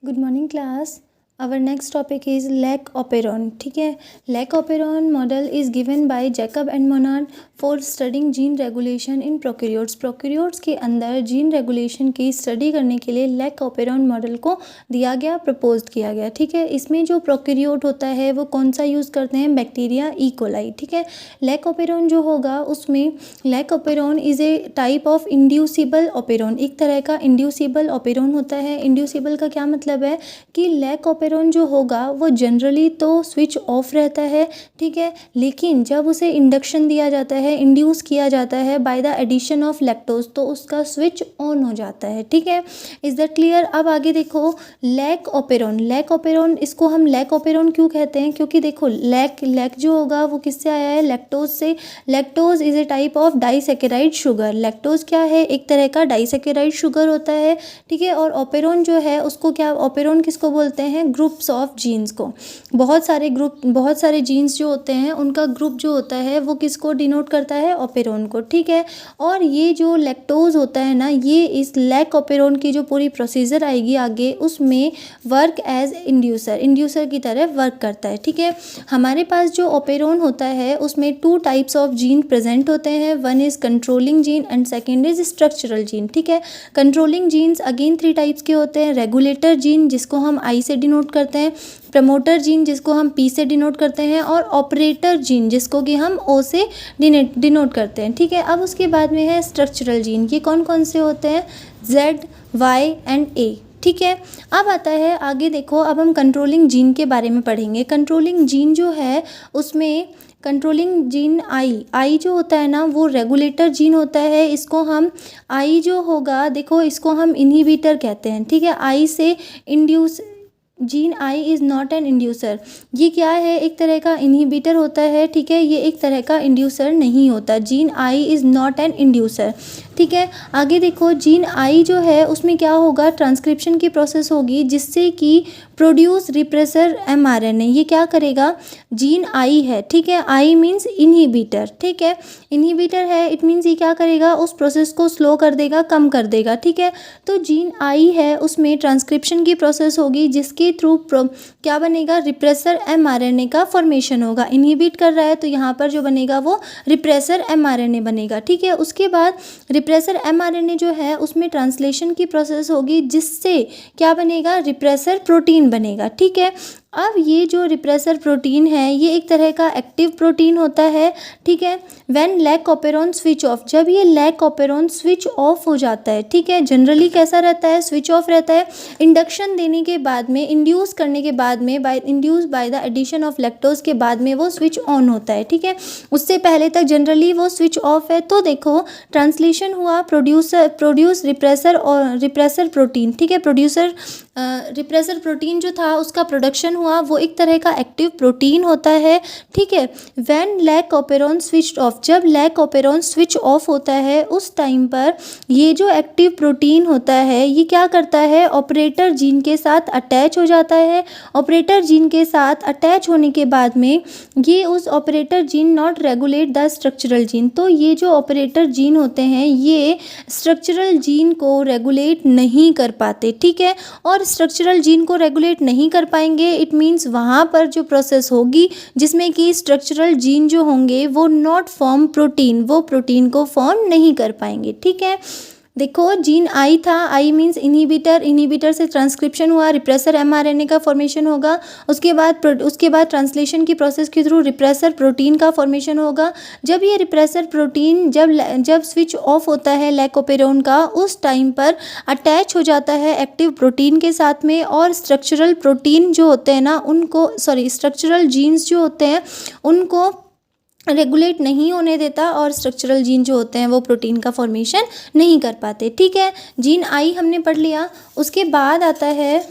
Good morning class. Our next topic is lac operon. ठीक है, lac operon model is given by Jacob and Monod for studying gene regulation in prokaryotes. Prokaryotes के अंदर gene regulation की study करने के लिए lack operon model को दिया गया, प्रपोज किया गया। ठीक है, इसमें जो प्रोकैरियोट होता है वो कौन सा यूज़ करते हैं? Bacteria E coli. ठीक है, लैक ऑपेरॉन जो होगा उसमें lac operon is a type of inducible operon. एक तरह का इंड्यूसिबल ऑपेरॉन होता है। इंड्यूसिबल का क्या मतलब है कि लैक ऑपेरॉन जो होगा वो जनरली तो स्विच ऑफ रहता है। ठीक है, लेकिन जब उसे इंडक्शन दिया जाता है, इंड्यूस किया जाता है by the addition of lactose, तो उसका स्विच ऑन हो जाता है। ठीक है, इज दैट क्लियर? अब आगे देखो, लैक ऑपेरॉन। लैक ऑपेरॉन, इसको हम लैक ऑपेरॉन क्यों कहते हैं? क्योंकि देखो लैक जो होगा वो किससे आया है? लैक्टोज से। Lactose is a type of disaccharide sugar. Lactose क्या है? एक तरह का डाइसैकेराइड शुगर होता है। ठीक है, और ऑपेरॉन जो है उसको क्या, ऑपेरॉन किसको बोलते हैं? ग्रुप्स ऑफ जीन्स को। बहुत सारे जीन्स जो होते हैं उनका ग्रुप जो होता है वो किसको डिनोट करता है? ऑपेरॉन को। ठीक है, और ये जो लैक्टोज होता है ना, ये इस लैक ऑपेरॉन की जो पूरी प्रोसीजर आएगी आगे, उसमें वर्क एज इंड्यूसर की तरह वर्क करता है। ठीक है, हमारे पास जो ऑपेरॉन होता है उसमें 2 टाइप्स ऑफ जीन प्रेजेंट होते हैं। One is controlling gene and second is structural gene. ठीक है, कंट्रोलिंग जीन्स अगेन 3 टाइप्स के होते हैं। रेगुलेटर जीन जिसको हम आई से डिनोट करते हैं, प्रमोटर जीन जिसको हम पी से डिनोट करते हैं, और ऑपरेटर जीन जिसको कि हम ओ से डिनोट करते हैं। ठीक है, अब उसके बाद में है स्ट्रक्चरल जीन। ये कौन कौन से होते हैं? जेड, वाई एंड ए। ठीक है, अब आता है आगे देखो, अब हम कंट्रोलिंग जीन के बारे में पढ़ेंगे। कंट्रोलिंग जीन जो है उसमें कंट्रोलिंग जीन आई जो होता है ना वो रेगुलेटर जीन होता है। इसको हम आई जो होगा, देखो इसको हम इनहिबिटर कहते हैं। ठीक है, आई से induce gene I is not an inducer. ये क्या है? एक तरह का इनहिबिटर होता है। ठीक है, ये एक तरह का इंड्यूसर नहीं होता। Gene I is not an inducer. ठीक है, आगे देखो, जीन आई जो है उसमें क्या होगा? ट्रांसक्रिप्शन की प्रोसेस होगी जिससे कि प्रोड्यूस रिप्रेसर mRNA। ये क्या करेगा? जीन आई है। ठीक है, आई मीन्स इनहिबिटर। ठीक है, इनहिबिटर है, इट मीन्स ये क्या करेगा? उस प्रोसेस को स्लो कर देगा, कम कर देगा। ठीक है, तो जीन आई है उसमें ट्रांसक्रिप्शन की प्रोसेस होगी जिसके थ्रू क्या बनेगा? रिप्रेसर mRNA का फॉर्मेशन होगा। इनहिबिट कर रहा है तो यहाँ पर जो बनेगा वो रिप्रेसर mRNA बनेगा। ठीक है, उसके बाद रिप्रेसर mRNA जो है उसमें ट्रांसलेशन की प्रोसेस होगी जिससे क्या बनेगा? रिप्रेसर प्रोटीन बनेगा। ठीक है, अब ये जो रिप्रेसर प्रोटीन है ये एक तरह का एक्टिव प्रोटीन होता है। ठीक है, when lac operon switch off, जब ये लैक ऑपेरॉन स्विच ऑफ हो जाता है, ठीक है, जनरली कैसा रहता है? स्विच ऑफ रहता है। इंडक्शन देने के बाद में, इंड्यूस करने के बाद में, induce by the addition of lactose के बाद में वो स्विच ऑन होता है। ठीक है, उससे पहले तक जनरली वो स्विच ऑफ है। तो देखो, ट्रांसलेशन हुआ, प्रोड्यूस रिप्रेसर और रिप्रेसर प्रोटीन। ठीक है, रिप्रेसर प्रोटीन जो था उसका प्रोडक्शन हुआ, वो एक तरह का एक्टिव प्रोटीन होता है। ठीक है, when lac operon switch off, जब लैक ऑपेरॉन स्विच ऑफ होता है उस टाइम पर ये जो एक्टिव प्रोटीन होता है ये क्या करता है? ऑपरेटर जीन के साथ अटैच हो जाता है। ऑपरेटर जीन के साथ अटैच होने के बाद में ये उस operator gene not regulate the structural gene. तो ये जो ऑपरेटर जीन होते हैं ये स्ट्रक्चरल जीन को रेगुलेट नहीं कर पाते। ठीक है, और स्ट्रक्चरल जीन को रेगुलेट नहीं कर पाएंगे, इट मीन्स वहाँ पर जो प्रोसेस होगी जिसमें कि स्ट्रक्चरल जीन जो होंगे वो नॉट फॉर्म प्रोटीन, वो प्रोटीन को फॉर्म नहीं कर पाएंगे। ठीक है, देखो जीन आई था, आई मीन्स इनहिबिटर से ट्रांसक्रिप्शन हुआ, रिप्रेसर mRNA का फॉर्मेशन होगा। उसके बाद ट्रांसलेशन की प्रोसेस के थ्रू रिप्रेसर प्रोटीन का फॉर्मेशन होगा। जब ये रिप्रेसर प्रोटीन जब स्विच ऑफ होता है लैक ऑपेरॉन का, उस टाइम पर अटैच हो जाता है एक्टिव प्रोटीन के साथ में, और स्ट्रक्चरल प्रोटीन जो होते हैं ना उनको, स्ट्रक्चरल जीन्स जो होते हैं उनको रेगुलेट नहीं होने देता, और स्ट्रक्चरल जीन जो होते हैं वो प्रोटीन का फॉर्मेशन नहीं कर पाते। ठीक है, जीन आई हमने पढ़ लिया। उसके बाद आता है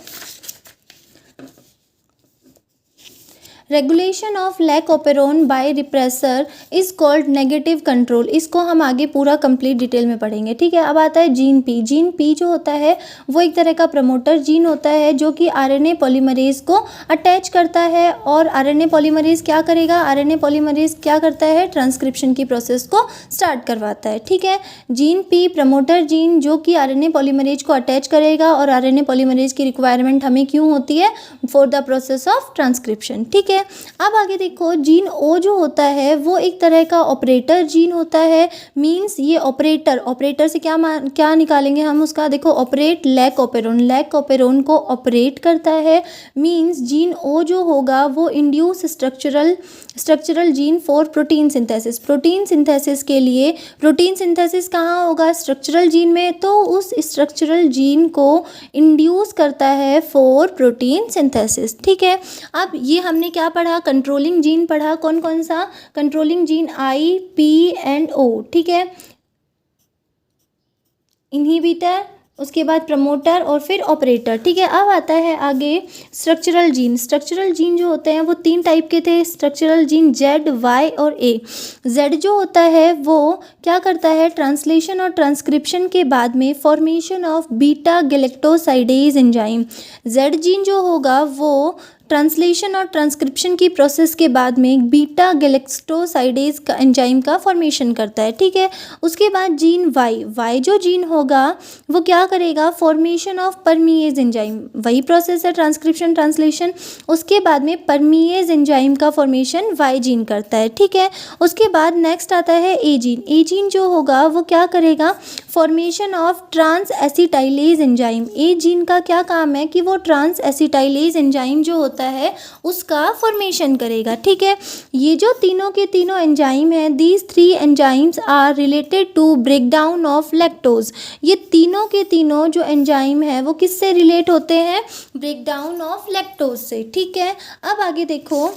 regulation of lac operon by repressor is called negative control. इसको हम आगे पूरा कंप्लीट डिटेल में पढ़ेंगे, ठीक है। अब आता है जीन पी। जीन पी जो होता है वो एक तरह का प्रमोटर जीन होता है जो कि आरएनए पॉलीमरेज को अटैच करता है, और आरएनए पॉलीमरेज क्या करेगा, आरएनए पॉलीमरेज क्या करता है, ट्रांसक्रिप्शन की प्रोसेस को स्टार्ट करवाता है, ठीक है। जीन पी प्रमोटर जीन जो कि आरएनए पॉलीमरेज को अटैच करेगा, और आरएनए पॉलीमरेज की रिक्वायरमेंट हमें क्यों होती है, for the process of transcription, ठीक है। अब आगे देखो, जीन ओ जो होता है वो एक तरह का ऑपरेटर जीन होता है। मींस ये ऑपरेटर से क्या निकालेंगे हम उसका, देखो operate lac operon, lac operon को ऑपरेट करता है। मींस जीन ओ जो होगा वो induce structural gene for protein synthesis. Protein synthesis के लिए, प्रोटीन सिंथेसिस कहाँ होगा, स्ट्रक्चरल जीन में, तो उस स्ट्रक्चरल जीन को इंड्यूस करता है फॉर प्रोटीन सिंथेसिस, ठीक है। अब ये हमने क्या पढ़ा, कंट्रोलिंग जीन पढ़ा। कौन कौन सा, controlling gene I, P and O, ठीक है। इनहिबिटर, उसके बाद प्रमोटर और फिर ऑपरेटर, ठीक है। अब आता है आगे स्ट्रक्चरल जीन। स्ट्रक्चरल जीन जो होते हैं वो 3 टाइप के थे, स्ट्रक्चरल जीन जेड, वाई और ए। जेड जो होता है वो क्या करता है, ट्रांसलेशन और ट्रांसक्रिप्शन के बाद में formation of beta galactosidase enzyme. Z gene जो होगा वो ट्रांसलेशन और ट्रांसक्रिप्शन की प्रोसेस के बाद में बीटा गैलेक्टोसाइडेज का एंजाइम का फॉर्मेशन करता है, ठीक है। उसके बाद जीन वाई जो जीन होगा वो क्या करेगा, फॉर्मेशन ऑफ परमीएज एंजाइम, वही प्रोसेस है ट्रांसक्रिप्शन ट्रांसलेशन। उसके बाद में परमीएज एंजाइम का फॉर्मेशन वाई जीन करता है, ठीक है। उसके बाद नेक्स्ट आता है ए जीन। ए जीन जो होगा वो क्या करेगा, formation of trans acetylase enzyme. A gene का क्या काम है कि वो ट्रांस एसिटाइलेज एंजाइम जो होता है उसका फॉर्मेशन करेगा, ठीक है। ये जो तीनों के तीनों एंजाइम हैं, these 3 enzymes are related to breakdown of lactose. ये तीनों के तीनों जो एंजाइम है वो किससे रिलेट होते हैं, ब्रेकडाउन ऑफ लैक्टोज से, ठीक है। अब आगे देखो,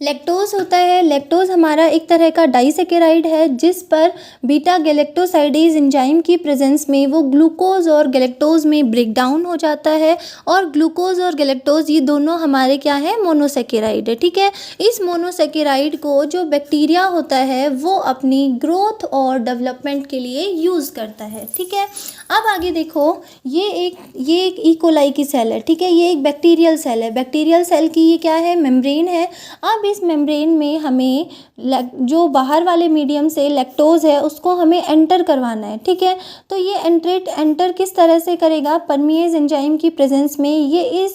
लैक्टोज होता है, लैक्टोज हमारा एक तरह का डाइसेकेराइड है जिस पर बीटा गैलेक्टोसाइडेज एंजाइम की प्रेजेंस में वो ग्लूकोज और गैलेक्टोज में ब्रेक डाउन हो जाता है, और ग्लूकोज और गैलेक्टोज ये दोनों हमारे क्या है, मोनोसेकेराइड है, ठीक है। इस मोनोसेकेराइड को जो बैक्टीरिया होता है वो अपनी ग्रोथ और डेवलपमेंट के लिए यूज़ करता है, ठीक है। अब आगे देखो, ये एक इकोलाई की सेल है, ठीक है। ये एक बैक्टीरियल सेल है। बैक्टीरियल सेल की ये क्या है, मेम्ब्रेन है। अब इस मेम्ब्रेन में हमें जो बाहर वाले मीडियम से लैक्टोज है उसको हमें एंटर करवाना है, ठीक है। तो ये एंटर किस तरह से करेगा, परमीएज एंजाइम की प्रेजेंस में ये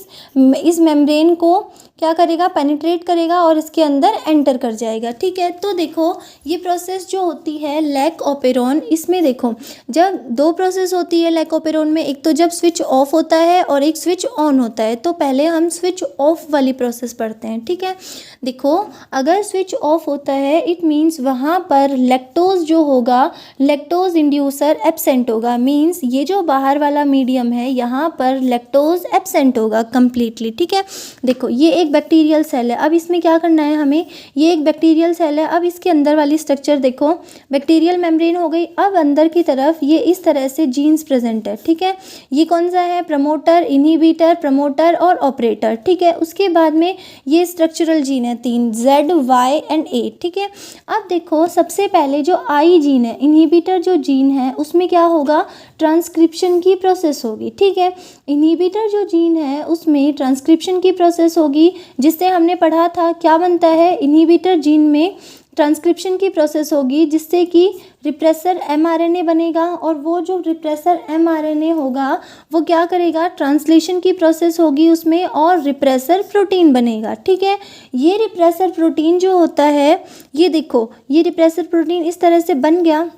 इस मेम्ब्रेन को क्या करेगा, पेनिट्रेट करेगा और इसके अंदर एंटर कर जाएगा, ठीक है। तो देखो ये प्रोसेस जो होती है लैक ऑपेरोन, इसमें देखो जब 2 प्रोसेस होती है लैक ऑपेरोन में, एक तो जब स्विच ऑफ होता है और एक स्विच ऑन होता है। तो पहले हम स्विच ऑफ वाली प्रोसेस पढ़ते हैं, ठीक है। देखो अगर स्विच ऑफ होता है इट मीन्स वहाँ पर लैक्टोज जो होगा, लैक्टोज इंड्यूसर एब्सेंट होगा। मीन्स ये जो बाहर वाला मीडियम है यहाँ पर लैक्टोज एब्सेंट होगा कम्प्लीटली, ठीक है। देखो ये एक बैक्टीरियल सेल है। अब इसमें क्या करना है हमें, ये एक बैक्टीरियल सेल है। अब इसके अंदर वाली स्ट्रक्चर देखो, बैक्टीरियल मेम्ब्रेन हो गई। अब अंदर की तरफ ये इस तरह से जीन्स प्रेजेंट है, ठीक है। ये कौन सा है, प्रमोटर, इनहिबिटर, प्रमोटर और ऑपरेटर, ठीक है। उसके बाद में ये स्ट्रक्चरल जीन है 3, जेड, वाई एंड ए, ठीक है। अब देखो सबसे पहले जो आई जीन है, इनहिबिटर जो जीन है उसमें क्या होगा, ट्रांसक्रिप्शन की प्रोसेस होगी, ठीक है। इनहिबिटर जो जीन है उसमें ट्रांसक्रिप्शन की प्रोसेस होगी, जिससे हमने पढ़ा था क्या बनता है, इनहिबिटर जीन में ट्रांसक्रिप्शन की प्रोसेस होगी जिससे कि रिप्रेसर एमआरएनए बनेगा, और वो जो रिप्रेसर एमआरएनए होगा वो क्या करेगा, ट्रांसलेशन की प्रोसेस होगी उसमें और रिप्रेसर प्रोटीन बनेगा, ठीक है। ये रिप्रेसर प्रोटीन जो होता है, ये देखो ये रिप्रेसर प्रोटीन इस तरह से बन गया।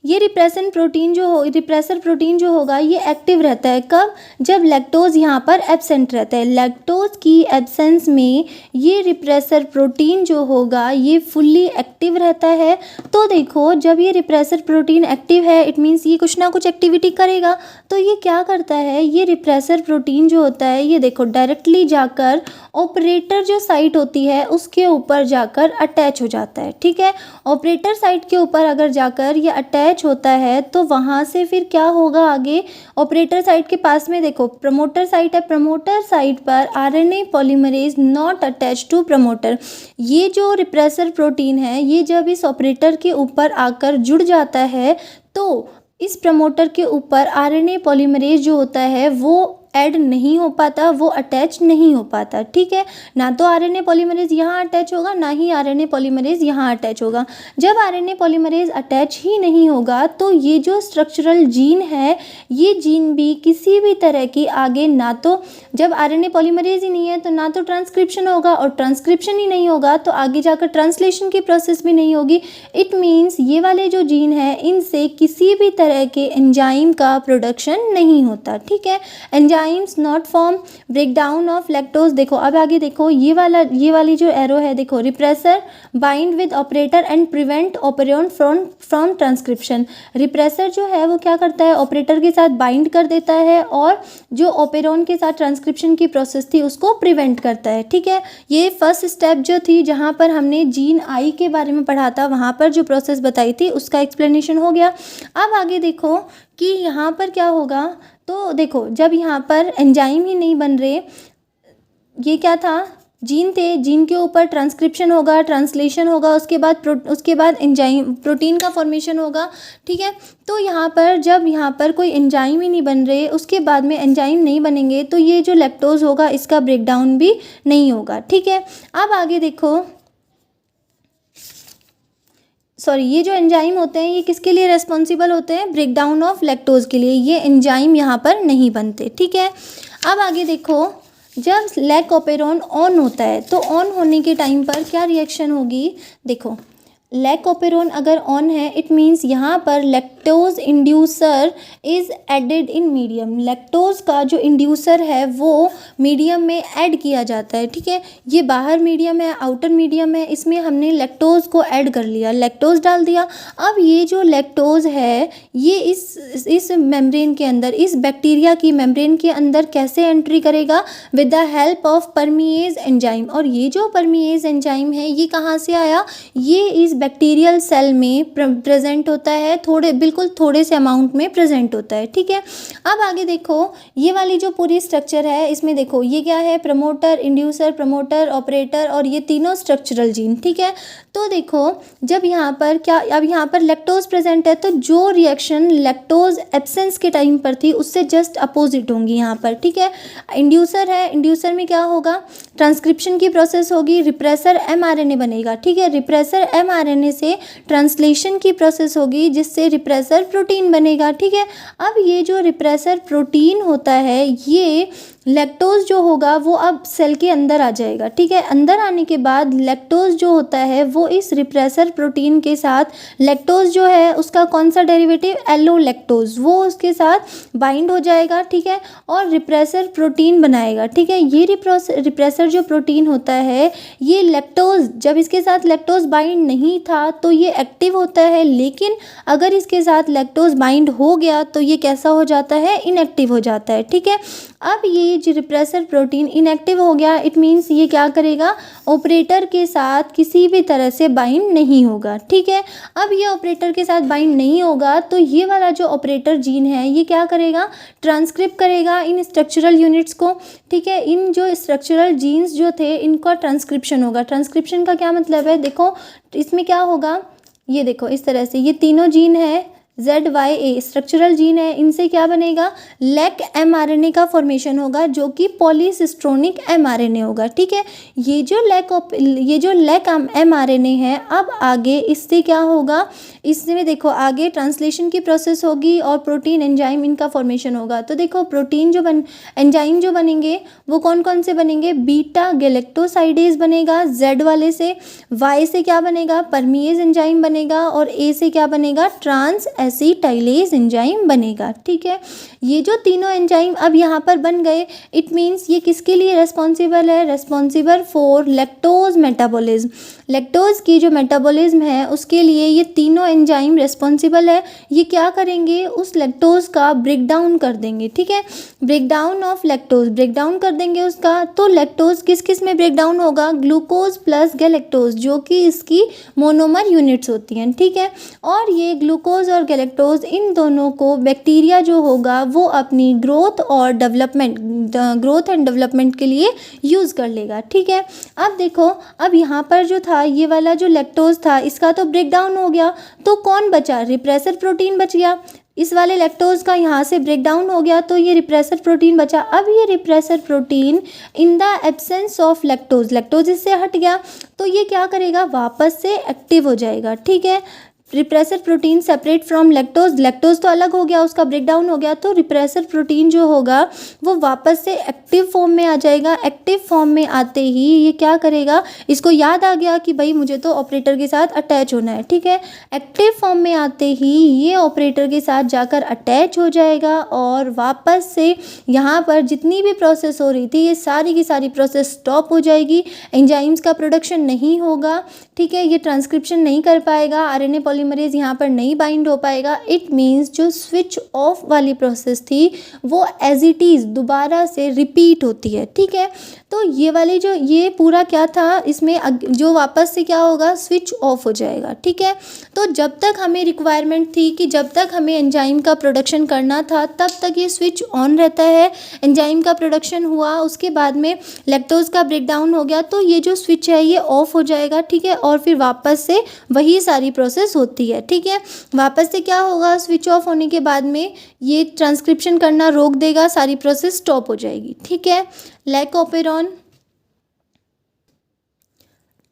ये रिप्रेसर प्रोटीन जो होगा ये एक्टिव रहता है कब, जब लैक्टोज यहाँ पर एब्सेंट रहता है। लैक्टोज की एब्सेंस में ये रिप्रेसर प्रोटीन जो होगा ये फुल्ली एक्टिव रहता है। तो देखो जब ये रिप्रेसर प्रोटीन एक्टिव है इट मीन्स ये कुछ ना कुछ एक्टिविटी करेगा। तो ये क्या करता है, ये रिप्रेसर प्रोटीन जो होता है ये देखो डायरेक्टली जाकर ऑपरेटर जो साइट होती है उसके ऊपर जाकर अटैच हो जाता है, ठीक है। ऑपरेटर साइट के ऊपर अगर जाकर ये अटैच अटैच होता है तो वहाँ से फिर क्या होगा आगे, ऑपरेटर साइट के पास में देखो प्रमोटर साइट है, प्रमोटर साइट पर RNA polymerase not attach to promoter. ये जो रिप्रेसर प्रोटीन है ये जब इस ऑपरेटर के ऊपर आकर जुड़ जाता है तो इस प्रमोटर के ऊपर आरएनए पॉलीमरेज जो होता है वो ऐड नहीं हो पाता, वो अटैच नहीं हो पाता। ठीक है, ना तो आरएनए पॉलीमरेज यहाँ अटैच होगा ना ही आरएनए पॉलीमरेज यहाँ अटैच होगा। जब आरएनए पॉलीमरेज अटैच ही नहीं होगा तो ये जो स्ट्रक्चरल जीन है ये जीन भी किसी भी तरह की आगे, ना तो जब आरएनए पॉलीमरेज ही नहीं है तो ना तो ट्रांसक्रिप्शन होगा, और ट्रांसक्रिप्शन ही नहीं होगा तो आगे जाकर ट्रांसलेशन की प्रोसेस भी नहीं होगी। इट मीन्स ये वाले जो जीन है इनसे किसी भी तरह के एंजाइम का प्रोडक्शन नहीं होता। ठीक है, enzymes not form, breakdown of lactose. देखो अब आगे देखो ये वाली जो एरो है, देखो repressor bind with operator and prevent operand from transcription. Repressor जो है वो क्या करता है, ऑपरेटर के साथ बाइंड कर देता है और जो ऑपेरॉन के साथ ट्रांसक्रिप्शन की प्रोसेस थी उसको प्रिवेंट करता है। ठीक है, ये फर्स्ट स्टेप जो थी जहाँ पर हमने जीन आई के बारे में पढ़ा था, वहाँ पर जो प्रोसेस बताई थी उसका एक्सप्लेनेशन हो गया। अब आगे देखो कि यहाँ पर क्या होगा, तो देखो जब यहाँ पर एंजाइम ही नहीं बन रहे, ये क्या था, जीन थे, जीन के ऊपर ट्रांसक्रिप्शन होगा, ट्रांसलेशन होगा, उसके बाद एंजाइम प्रोटीन का फॉर्मेशन होगा। ठीक है, तो यहाँ पर जब यहाँ पर कोई एंजाइम ही नहीं बन रहे, उसके बाद में एंजाइम नहीं बनेंगे तो ये जो लैक्टोज होगा इसका ब्रेकडाउन भी नहीं होगा। ठीक है, अब आगे देखो, सॉरी, ये जो एंजाइम होते हैं ये किसके लिए रेस्पॉन्सिबल होते हैं, ब्रेकडाउन ऑफ लैक्टोज के लिए। ये एंजाइम यहाँ पर नहीं बनते। ठीक है, अब आगे देखो, जब लैक ऑपेरॉन ऑन होता है तो ऑन होने के टाइम पर क्या रिएक्शन होगी, देखो लैक ऑपेरॉन अगर ऑन है इट मीन्स यहाँ पर lactose inducer is added in medium. Lactose का जो इंड्यूसर है वो मीडियम में ऐड किया जाता है। ठीक है, ये बाहर मीडियम है, आउटर मीडियम है, इसमें हमने लैक्टोज को ऐड कर लिया, लैक्टोज डाल दिया। अब ये जो लैक्टोज है ये इस मेम्ब्रेन के अंदर, इस बैक्टीरिया की मेम्ब्रेन के अंदर कैसे एंट्री करेगा, with the help of परमिएज enzyme. और ये जो परमिएज एंजाइम है ये कहाँ से आया, ये इस बैक्टीरियल सेल में प्रेजेंट होता है, बिल्कुल थोड़े से अमाउंट में प्रेजेंट होता है। ठीक है, अब आगे देखो ये वाली जो पूरी स्ट्रक्चर है इसमें देखो ये क्या है, प्रमोटर, इंड्यूसर, प्रमोटर, ऑपरेटर, और ये तीनों स्ट्रक्चरल जीन। ठीक है, तो देखो जब यहाँ पर क्या, अब यहाँ पर लैक्टोज प्रेजेंट है तो जो रिएक्शन लैक्टोज एब्सेंस के टाइम पर थी उससे जस्ट अपोजिट होंगी यहाँ पर। ठीक है, इंड्यूसर है, इंड्यूसर में क्या होगा, ट्रांसक्रिप्शन की प्रोसेस होगी, रिप्रेसर एमआरएनए बनेगा। ठीक है, रिप्रेसर एमआरएनए से ट्रांसलेशन की प्रोसेस होगी जिससे रिप्रेसर प्रोटीन बनेगा। ठीक है, अब ये जो रिप्रेसर प्रोटीन होता है ये लैक्टोज जो होगा वो अब सेल के अंदर आ जाएगा। ठीक है, अंदर आने के बाद लैक्टोज जो होता है वो इस रिप्रेसर प्रोटीन के साथ, लैक्टोज जो है उसका कौन सा डेरिवेटिव, एलो लैक्टोज, वो उसके साथ बाइंड हो जाएगा। ठीक है, और रिप्रेसर प्रोटीन बनाएगा। ठीक है, ये रिप्रेसर जो प्रोटीन होता है ये लैक्टोज, जब इसके साथ लैक्टोज बाइंड नहीं था तो ये एक्टिव होता है, लेकिन अगर इसके साथ लैक्टोज बाइंड हो गया तो ये कैसा हो जाता है, इनएक्टिव हो जाता है। ठीक है, अब ये जो रिप्रेसर प्रोटीन इनएक्टिव हो गया, इट मीन्स ये क्या करेगा, ऑपरेटर के साथ किसी भी तरह से बाइंड नहीं होगा। ठीक है, अब ये ऑपरेटर के साथ बाइंड नहीं होगा तो ये वाला जो ऑपरेटर जीन है ये क्या करेगा, ट्रांसक्रिप्ट करेगा इन स्ट्रक्चरल यूनिट्स को। ठीक है, इन जो स्ट्रक्चरल जीन्स जो थे इनका ट्रांसक्रिप्शन होगा। ट्रांसक्रिप्शन का क्या मतलब है, देखो इसमें क्या होगा, ये देखो इस तरह से ये तीनों जीन है ZYA स्ट्रक्चरल जीन है, इनसे क्या बनेगा, लैक mRNA का फॉर्मेशन होगा जो कि पॉलीसिस्ट्रोनिक mRNA होगा। ठीक है, ये जो लैक mRNA है अब आगे इससे क्या होगा, इसमें देखो आगे ट्रांसलेशन की प्रोसेस होगी और प्रोटीन एंजाइम इनका फॉर्मेशन होगा। तो देखो प्रोटीन जो एंजाइम जो बनेंगे वो कौन कौन से बनेंगे, बीटा गैलेक्टोसाइडेज बनेगा Z वाले से, Y से क्या बनेगा, परमिएज एंजाइम बनेगा, और A से क्या बनेगा, ट्रांस एसिटाइलेज एंजाइम बनेगा। ठीक है, ये जो तीनों एंजाइम अब यहाँ पर बन गए, इट मीन्स ये किसके लिए रेस्पॉन्सिबल है, responsible for lactose metabolism. Lactose की जो मेटाबॉलिज्म है उसके लिए ये तीनों एंजाइम रेस्पॉन्सिबल है। ये क्या करेंगे, उस लैक्टोज का ब्रेक डाउन कर देंगे, ठीक है, break down of lactose, break down कर देंगे उसका। तो लैक्टोज किस किस में ब्रेक डाउन होगा, ग्लूकोज प्लस गैलेक्टोज, जो कि इसकी मोनोमर यूनिट्स होती हैं, ठीक है। और ये ग्लूकोज और गैलेक्टोज इन दोनों को बैक्टीरिया जो होगा वो अपनी ग्रोथ एंड डेवलपमेंट के लिए यूज़ कर लेगा, ठीक है। अब देखो, अब यहाँ पर जो था ये वाला जो लैक्टोज था इसका तो ब्रेक डाउन हो गया, तो कौन बचा, रिप्रेसर प्रोटीन बच गया। इस वाले लैक्टोज का यहाँ से ब्रेक डाउन हो गया तो ये रिप्रेसर प्रोटीन बचा। अब ये repressor protein in the absence of lactose, lactose इससे हट गया तो ये क्या करेगा, वापस से एक्टिव हो जाएगा, ठीक है। Repressor protein separate from lactose, lactose तो अलग हो गया, उसका ब्रेक डाउन हो गया, तो रिप्रेसर प्रोटीन जो होगा वो वापस से एक्टिव फॉर्म में आ जाएगा। एक्टिव फॉर्म में आते ही ये क्या करेगा, इसको याद आ गया कि भाई मुझे तो ऑपरेटर के साथ अटैच होना है, ठीक है। एक्टिव फॉर्म में आते ही ये ऑपरेटर के साथ जाकर अटैच हो जाएगा और वापस से यहाँ पर जितनी भी प्रोसेस हो रही थी ये सारी की सारी प्रोसेस स्टॉप हो जाएगी। एंजाइम्स का प्रोडक्शन नहीं होगा, ठीक है, ये ट्रांसक्रिप्शन नहीं कर पाएगा, आरएनए पॉलीमरेज यहाँ पर नहीं बाइंड हो पाएगा। इट मीन्स जो स्विच ऑफ वाली प्रोसेस थी वो एज इट इज़ दोबारा से रिपीट होती है, ठीक है। तो ये वाली जो ये पूरा क्या था, इसमें जो वापस से क्या होगा, स्विच ऑफ हो जाएगा, ठीक है। तो जब तक हमें रिक्वायरमेंट थी कि जब तक हमें एंजाइम का प्रोडक्शन करना था तब तक ये स्विच ऑन रहता है। एंजाइम का प्रोडक्शन हुआ, उसके बाद में लैक्टोज का ब्रेक डाउन हो गया तो ये जो स्विच है ये ऑफ हो जाएगा, ठीक है, और फिर वापस से वही सारी प्रोसेस होती है, ठीक है। वापस से क्या होगा, स्विच ऑफ होने के बाद में ये ट्रांसक्रिप्शन करना रोक देगा, सारी प्रोसेस स्टॉप हो जाएगी, ठीक है। Lac operon.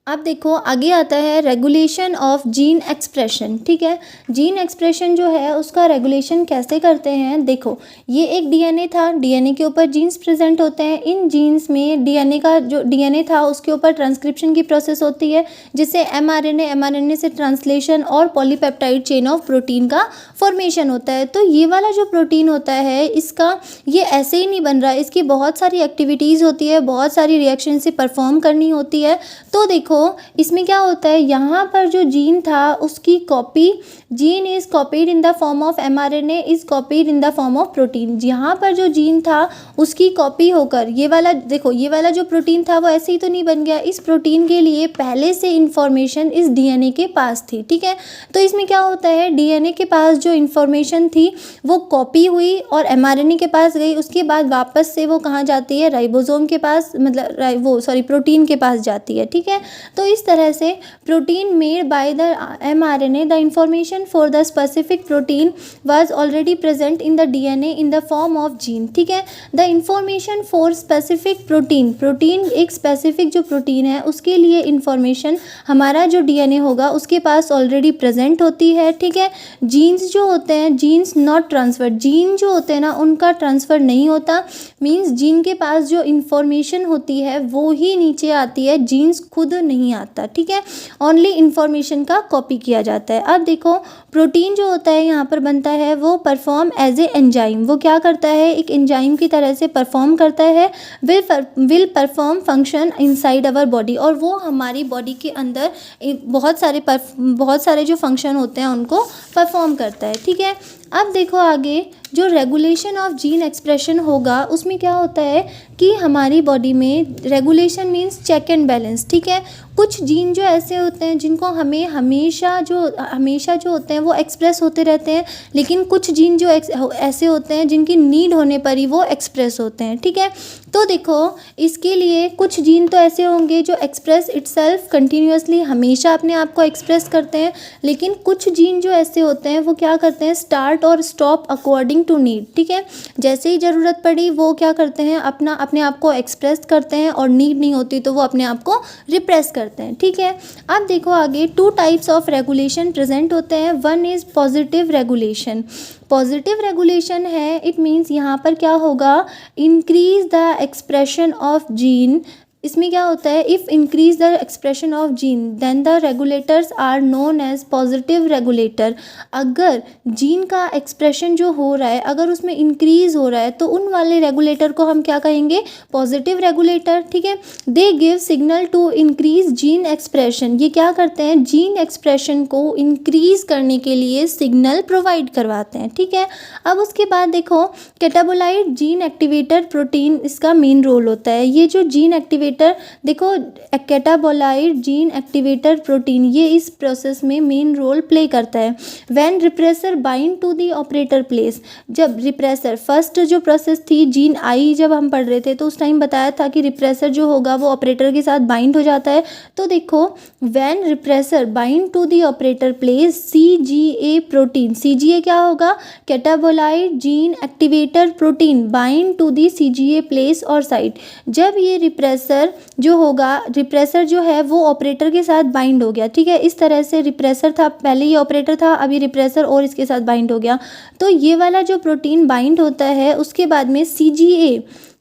अब देखो आगे आता है रेगुलेशन ऑफ जीन एक्सप्रेशन, ठीक है। जीन एक्सप्रेशन जो है उसका रेगुलेशन कैसे करते हैं, देखो ये एक डीएनए था, डीएनए के ऊपर जीन्स प्रेजेंट होते हैं। इन जीन्स में डीएनए का जो डीएनए था उसके ऊपर ट्रांसक्रिप्शन की प्रोसेस होती है जिससे एमआरएनए से ट्रांसलेशन और पॉलीपेप्टाइड चेन ऑफ प्रोटीन का फॉर्मेशन होता है। तो ये वाला जो प्रोटीन होता है इसका ये ऐसे ही नहीं बन रहा, इसकी बहुत सारी एक्टिविटीज़ होती है, बहुत सारी रिएक्शन से परफॉर्म करनी होती है। तो देखो इसमें क्या होता है, यहाँ पर जो जीन था उसकी copy, gene is copied in the form of mRNA is copied in the form of protein. यहाँ पर जो जीन था उसकी कॉपी होकर ये वाला, देखो ये वाला जो प्रोटीन था वो ऐसे ही तो नहीं बन गया, इस प्रोटीन के लिए पहले से इंफॉर्मेशन इस डीएनए के पास थी, ठीक है। तो इसमें क्या होता है, डीएनए के पास जो इंफॉर्मेशन थी वो कॉपी हुई और एमआरएनए के पास गई, उसके बाद वापस से वो कहाँ जाती है, राइबोसोम के पास, मतलब प्रोटीन के पास जाती है, ठीक है। तो इस तरह से protein made by the mRNA, the information for the specific protein was already present in the DNA in the form of gene, ठीक है। The information for specific protein, protein एक स्पेसिफिक जो प्रोटीन है उसके लिए इंफॉर्मेशन हमारा जो DNA होगा उसके पास ऑलरेडी प्रेजेंट होती है, ठीक है। जीन्स जो होते हैं, जीन्स नॉट ट्रांसफर, जीन जो होते हैं ना उनका ट्रांसफ़र नहीं होता, मीन्स जीन के पास जो इंफॉर्मेशन होती है वो ही नीचे आती है, जीन्स खुद नहीं आता, ठीक है। ओनली इंफॉर्मेशन का कॉपी किया जाता है। अब देखो प्रोटीन जो होता है यहाँ पर बनता है वो परफॉर्म एज ए एंजाइम, वो क्या करता है, एक एंजाइम की तरह से परफॉर्म करता है, will perform function inside our body, और वो हमारी बॉडी के अंदर बहुत सारे जो फंक्शन होते हैं उनको परफॉर्म करता है, ठीक है। अब देखो आगे जो रेगुलेशन ऑफ जीन एक्सप्रेशन होगा उसमें क्या होता है कि हमारी बॉडी में regulation means check and balance, ठीक है। कुछ जीन जो ऐसे होते हैं जिनको हमें हमेशा जो होते हैं वो एक्सप्रेस होते रहते हैं, लेकिन कुछ जीन जो ऐसे होते हैं जिनकी नीड होने पर ही वो एक्सप्रेस होते हैं, ठीक है। तो देखो इसके लिए कुछ जीन तो ऐसे होंगे जो एक्सप्रेस इटसेल्फ कंटिन्यूअसली, हमेशा अपने आप को एक्सप्रेस करते हैं, लेकिन कुछ जीन जो ऐसे होते हैं वो क्या करते हैं, स्टार्ट और स्टॉप अकॉर्डिंग टू नीड, ठीक है। जैसे ही ज़रूरत पड़ी वो क्या करते हैं, अपने आप को एक्सप्रेस करते हैं, और नीड नहीं होती तो वो अपने आप को रिप्रेस करते हैं, ठीक है। अब देखो आगे 2 टाइप्स ऑफ रेगुलेशन प्रेजेंट होते हैं। One is positive regulation, positive regulation है, इट मीन्स यहाँ पर क्या होगा, increase the expression of gene इसमें क्या होता है, if increase the expression of gene then the regulators are known as positive regulator. अगर जीन का एक्सप्रेशन जो हो रहा है अगर उसमें इंक्रीज हो रहा है तो उन वाले रेगुलेटर को हम क्या कहेंगे, पॉजिटिव रेगुलेटर। ठीक है, they give signal to increase gene expression. ये क्या करते हैं, जीन एक्सप्रेशन को इंक्रीज करने के लिए सिग्नल प्रोवाइड करवाते हैं। ठीक है, अब उसके बाद देखो कैटाबोलाइट जीन एक्टिवेटर प्रोटीन इसका मेन रोल होता है। ये जो जीन एक्टिवेटर देखो कैटाबोलाइट जीन एक्टिवेटर प्रोटीन ये इस प्रोसेस में मेन रोल प्ले करता है। When repressor bind to the operator place, जब रिप्रेसर फर्स्ट जो प्रोसेस थी जीन आई जब हम पढ़ रहे थे तो उस टाइम बताया था कि रिप्रेसर जो होगा वो ऑपरेटर के साथ बाइंड हो जाता है। तो देखो when repressor bind to the operator place CGA protein, CGA क्या होगा, catabolite gene activator protein bind to the CGA place और साइट। जब ये रिप्रेसर जो होगा, रिप्रेसर जो है वो ऑपरेटर के साथ बाइंड हो गया। ठीक है, इस तरह से रिप्रेसर था, पहले ये ऑपरेटर था, अभी रिप्रेसर और इसके साथ बाइंड हो गया। तो ये वाला जो प्रोटीन बाइंड होता है उसके बाद में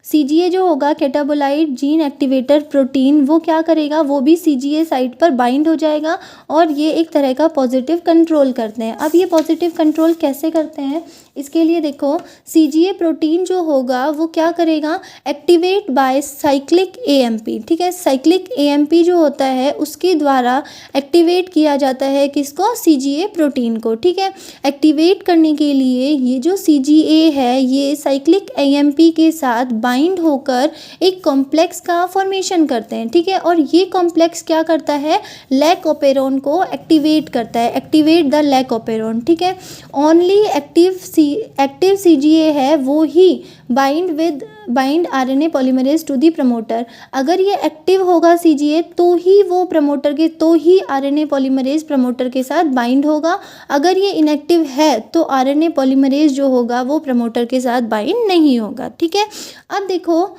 सीजीए जो होगा कैटाबोलाइट जीन एक्टिवेटर प्रोटीन वो क्या करेगा, वो भी सीजीए साइट पर बाइंड हो जाएगा और ये एक तरह का पॉजिटिव कंट्रोल करते हैं। अब ये पॉजिटिव कंट्रोल कैसे करते हैं, इसके लिए देखो सीजीए प्रोटीन जो होगा वो क्या करेगा, एक्टिवेट बाय साइक्लिक एएमपी। ठीक है, साइक्लिक एएमपी जो होता है उसके द्वारा एक्टिवेट किया जाता है किसको, सीजीए प्रोटीन को। ठीक है, एक्टिवेट करने के लिए ये जो सीजीए है ये साइक्लिक एएमपी के साथ बाइंड होकर एक कॉम्प्लेक्स का फॉर्मेशन करते हैं। ठीक है, और ये कॉम्प्लेक्स क्या करता है, लैक ओपेरोन को एक्टिवेट करता है, एक्टिवेट द लैक ओपेरोन। ठीक है, ओनली एक्टिव सीजीए है वो ही bind RNA polymerase to the promoter. अगर ये एक्टिव होगा सीजीए तो ही वो प्रमोटर के, तो ही आरएनए पॉलीमरेज प्रमोटर के साथ बाइंड होगा। अगर ये इनएक्टिव है तो आरएनए पॉलीमरेज जो होगा वो प्रमोटर के साथ बाइंड नहीं होगा। ठीक है, अब देखो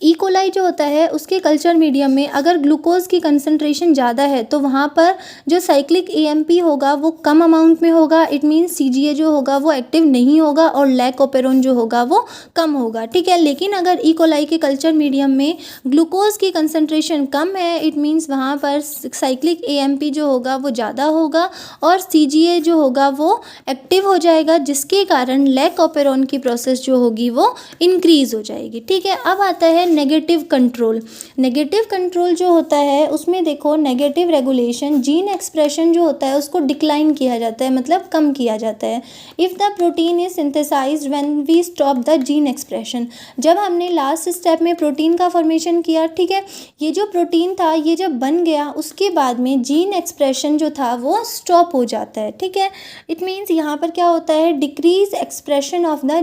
ई कोलाई जो होता है उसके कल्चर मीडियम में अगर ग्लूकोज की कंसंट्रेशन ज़्यादा है तो वहाँ पर जो साइक्लिक एएमपी होगा वो कम अमाउंट में होगा। इट मीन्स सीजीए जो होगा वो एक्टिव नहीं होगा और लैक ओपेरोन जो होगा वो कम होगा। ठीक है, लेकिन अगर ई कोलाई के कल्चर मीडियम में ग्लूकोज की कंसंट्रेशन कम है इट मीन्स वहाँ पर साइक्लिक एएमपी जो होगा वो ज़्यादा होगा और सीजीए जो होगा वो एक्टिव हो जाएगा, जिसके कारण लैक ओपेरोन की प्रोसेस जो होगी वो इंक्रीज़ हो जाएगी। ठीक है, अब आता है नेगेटिव कंट्रोल। नेगेटिव कंट्रोल जो होता है उसमें देखो नेगेटिव रेगुलेशन, जीन एक्सप्रेशन जो होता है उसको डिक्लाइन किया जाता है, मतलब कम किया जाता है। If the protein is synthesized when we stop the gene expression, जब हमने लास्ट स्टेप में प्रोटीन का फॉर्मेशन किया, ठीक है, ये जो प्रोटीन था ये जब बन गया उसके बाद में जीन एक्सप्रेशन जो था वो स्टॉप हो जाता है। ठीक है, इट मीन्स यहाँ पर क्या होता है, decrease expression of the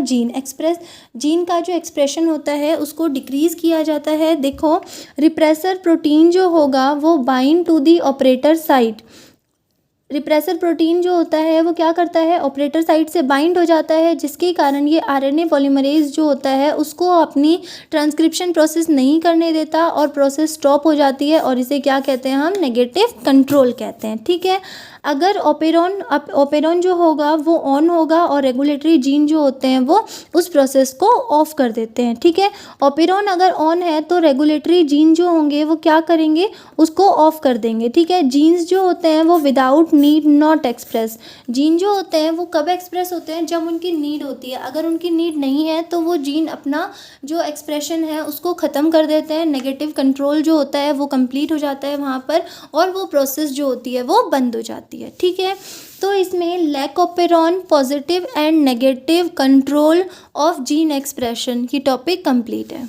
gene का जो एक्सप्रेशन होता है उसको डिक्रीज किया जाता है। देखो रिप्रेसर प्रोटीन जो होगा वो bind to the operator site, repressor protein जो होता है वो क्या करता है, ऑपरेटर साइट से बाइंड हो जाता है, जिसके कारण ये आरएनए पॉलीमरेज जो होता है उसको अपनी ट्रांसक्रिप्शन प्रोसेस नहीं करने देता और प्रोसेस स्टॉप हो जाती है और इसे क्या कहते हैं हम, नेगेटिव कंट्रोल कहते हैं। ठीक है, अगर ओपेरॉन जो होगा वो ऑन होगा और रेगुलेटरी जीन जो होते हैं वो उस प्रोसेस को ऑफ कर देते हैं। ठीक है, ओपेरॉन अगर ऑन है तो रेगुलेटरी जीन जो होंगे वो क्या करेंगे, उसको ऑफ कर देंगे। ठीक है, जीन्स जो होते हैं वो without need not express, gene जो होते हैं वो कब एक्सप्रेस होते हैं, जब उनकी नीड होती है। अगर उनकी नीड नहीं है तो वो जीन अपना जो एक्सप्रेशन है उसको ख़त्म कर देते हैं, नेगेटिव कंट्रोल जो होता है वो कंप्लीट हो जाता है वहाँ पर और वो प्रोसेस जो होती है वो बंद हो जाती है। ठीक है, तो इसमें lac operon, positive and negative control of gene expression की टॉपिक कंप्लीट है।